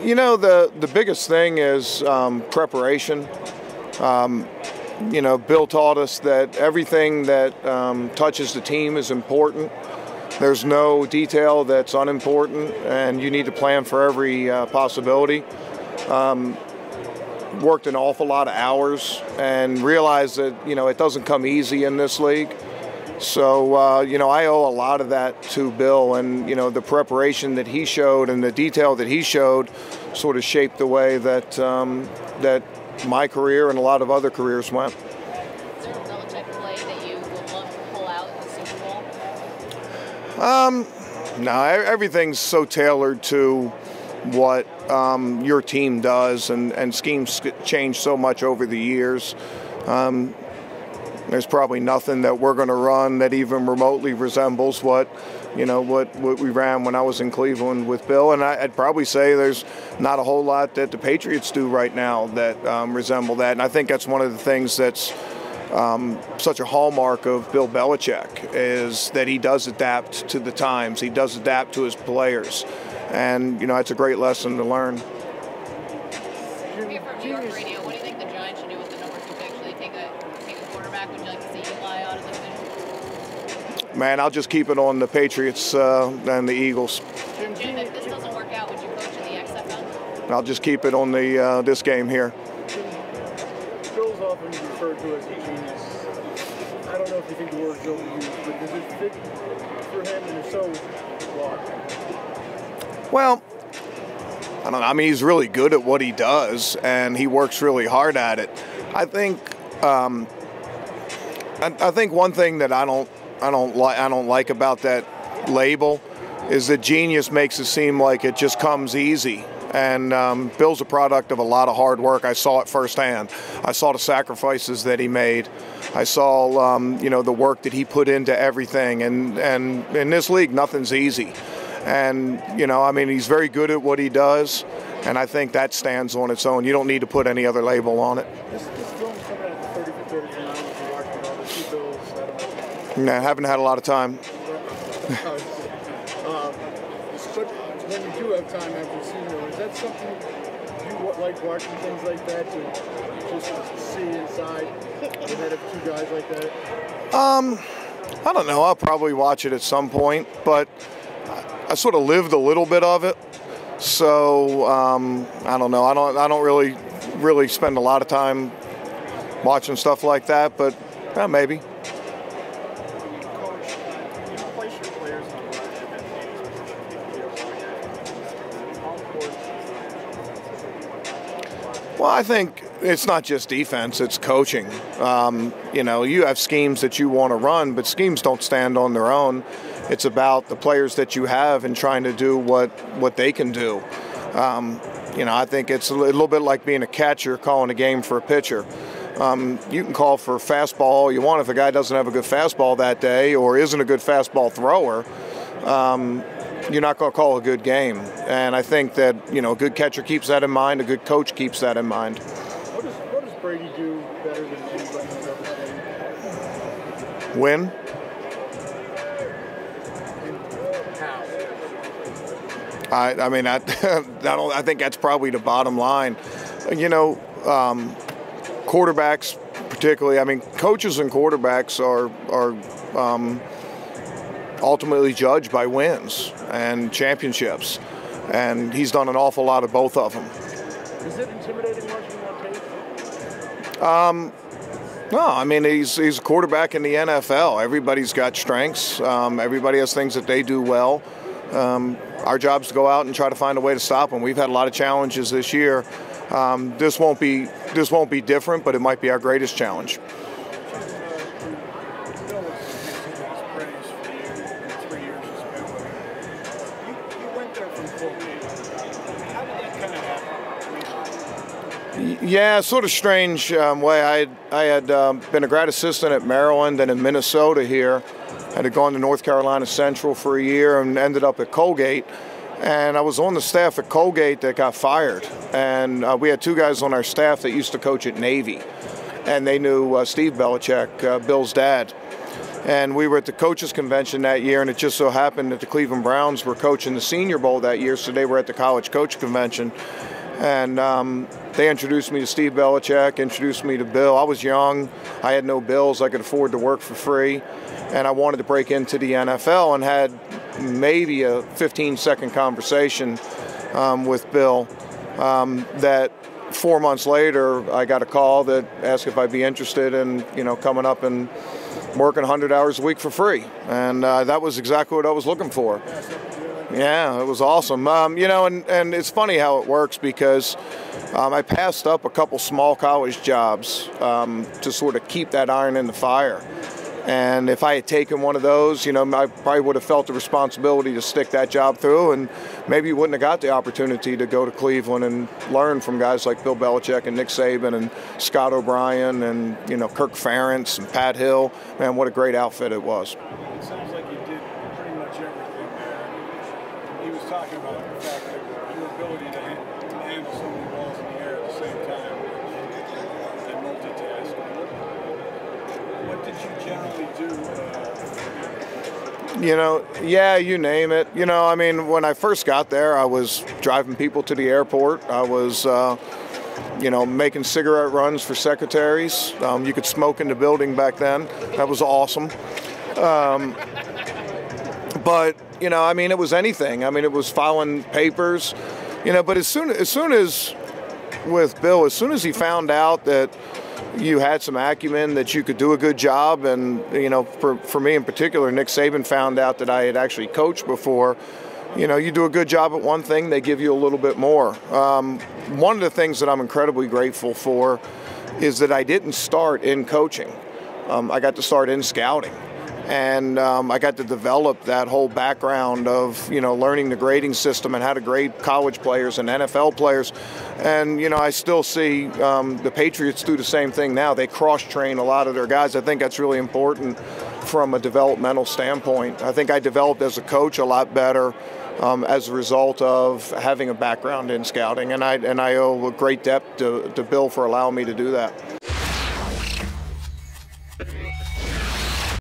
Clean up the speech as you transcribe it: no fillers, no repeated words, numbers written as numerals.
You know, the biggest thing is preparation. You know, Bill taught us that everything that touches the team is important. There's no detail that's unimportant, and you need to plan for every possibility. Worked an awful lot of hours and realized that, you know, it doesn't come easy in this league. So, you know, I owe a lot of that to Bill, and, you know, the preparation that he showed and the detail that he showed sort of shaped the way that that my career and a lot of other careers went. Is there a Belichick play that you would love to pull out in the Super Bowl? No, everything's so tailored to what your team does, and schemes change so much over the years. There's probably nothing that we're going to run that even remotely resembles what we ran when I was in Cleveland with Bill. And I'd probably say there's not a whole lot that the Patriots do right now that resemble that. And I think that's one of the things that's such a hallmark of Bill Belichick, is that he does adapt to the times. He does adapt to his players. And, you know, it's a great lesson to learn. Here from New York Radio, what do you think the Giants should do with the number 2 pick? Should they take a quarterback? Would you like to see Eli out of the division? Man, I'll just keep it on the Patriots and the Eagles. Jim, if this doesn't work out, would you coach in the XFL? I'll just keep it on the this game here. Bill's often referred to as a genius. I don't know if you think the word Bill used, but does it fit for him, and if so, why? Well, I don't know. I mean, he's really good at what he does, and he works really hard at it. I think one thing that I don't like about that label is that genius makes it seem like it just comes easy. And Bill's a product of a lot of hard work. I saw it firsthand. I saw the sacrifices that he made. I saw you know, the work that he put into everything. And in this league, nothing's easy. And, you know, I mean, he's very good at what he does, and I think that stands on its own. You don't need to put any other label on it. This film's coming out at 30 for 39. If you're watching all the 2 Bills, I don't know. Nah, I haven't had a lot of time. But when you do have time after the season, is that something you like, watching things like that, to just see inside the head of 2 guys like that? I don't know. I'll probably watch it at some point, but I sort of lived a little bit of it, so I don't know. I don't really spend a lot of time watching stuff like that, but maybe. Well, I think it's not just defense, it's coaching. You know, you have schemes that you want to run, but schemes don't stand on their own. It's about the players that you have and trying to do what they can do. You know, I think it's a little bit like being a catcher calling a game for a pitcher. You can call for fastball all you want. If a guy doesn't have a good fastball that day or isn't a good fastball thrower, you're not going to call a good game. And I think that, you know, a good catcher keeps that in mind, a good coach keeps that in mind. What does Brady do better than anybody who's ever seen? Win. I mean, I think that's probably the bottom line. You know, quarterbacks particularly, I mean, coaches and quarterbacks are ultimately judged by wins and championships. And he's done an awful lot of both of them. Is it intimidating watching that tape? No, I mean, he's a quarterback in the NFL. Everybody's got strengths. Everybody has things that they do well. Our job is to go out and try to find a way to stop them. We've had a lot of challenges this year. This won't be different, but it might be our greatest challenge. Yeah, sort of strange way. I had been a grad assistant at Maryland and in Minnesota here. I had gone to North Carolina Central for a year and ended up at Colgate. And I was on the staff at Colgate that got fired. And we had 2 guys on our staff that used to coach at Navy. And they knew Steve Belichick, Bill's dad. And we were at the coaches convention that year, and it just so happened that the Cleveland Browns were coaching the Senior Bowl that year, so they were at the college coach convention. And they introduced me to Steve Belichick, introduced me to Bill. I was young. I had no bills. I could afford to work for free. And I wanted to break into the NFL, and had maybe a 15-second conversation with Bill that 4 months later, I got a call that asked if I'd be interested in, coming up and working 100 hours a week for free. And that was exactly what I was looking for. Yeah, it was awesome. And it's funny how it works, because I passed up a couple small college jobs to sort of keep that iron in the fire. And if I had taken one of those, I probably would have felt the responsibility to stick that job through, and maybe you wouldn't have got the opportunity to go to Cleveland and learn from guys like Bill Belichick and Nick Saban and Scott O'Brien and, Kirk Ferentz and Pat Hill. Man, what a great outfit it was. It sounds like you did pretty much everything there. He was talking about the fact that your ability to handle so many balls in the air at the same time and multitask. What did you generally do? Yeah, you name it. When I first got there, I was driving people to the airport. I was, making cigarette runs for secretaries. You could smoke in the building back then. That was awesome. But, it was anything. It was filing papers, but as soon as with Bill, as soon as he found out that you had some acumen, that you could do a good job, and for me in particular, Nick Saban found out that I had actually coached before. You do a good job at one thing, they give you a little bit more. One of the things that I'm incredibly grateful for is that I didn't start in coaching. I got to start in scouting. And I got to develop that whole background of, learning the grading system and how to grade college players and NFL players. And, I still see the Patriots do the same thing now. They cross-train a lot of their guys. I think that's really important from a developmental standpoint. I think I developed as a coach a lot better as a result of having a background in scouting. And I owe a great debt to Bill for allowing me to do that.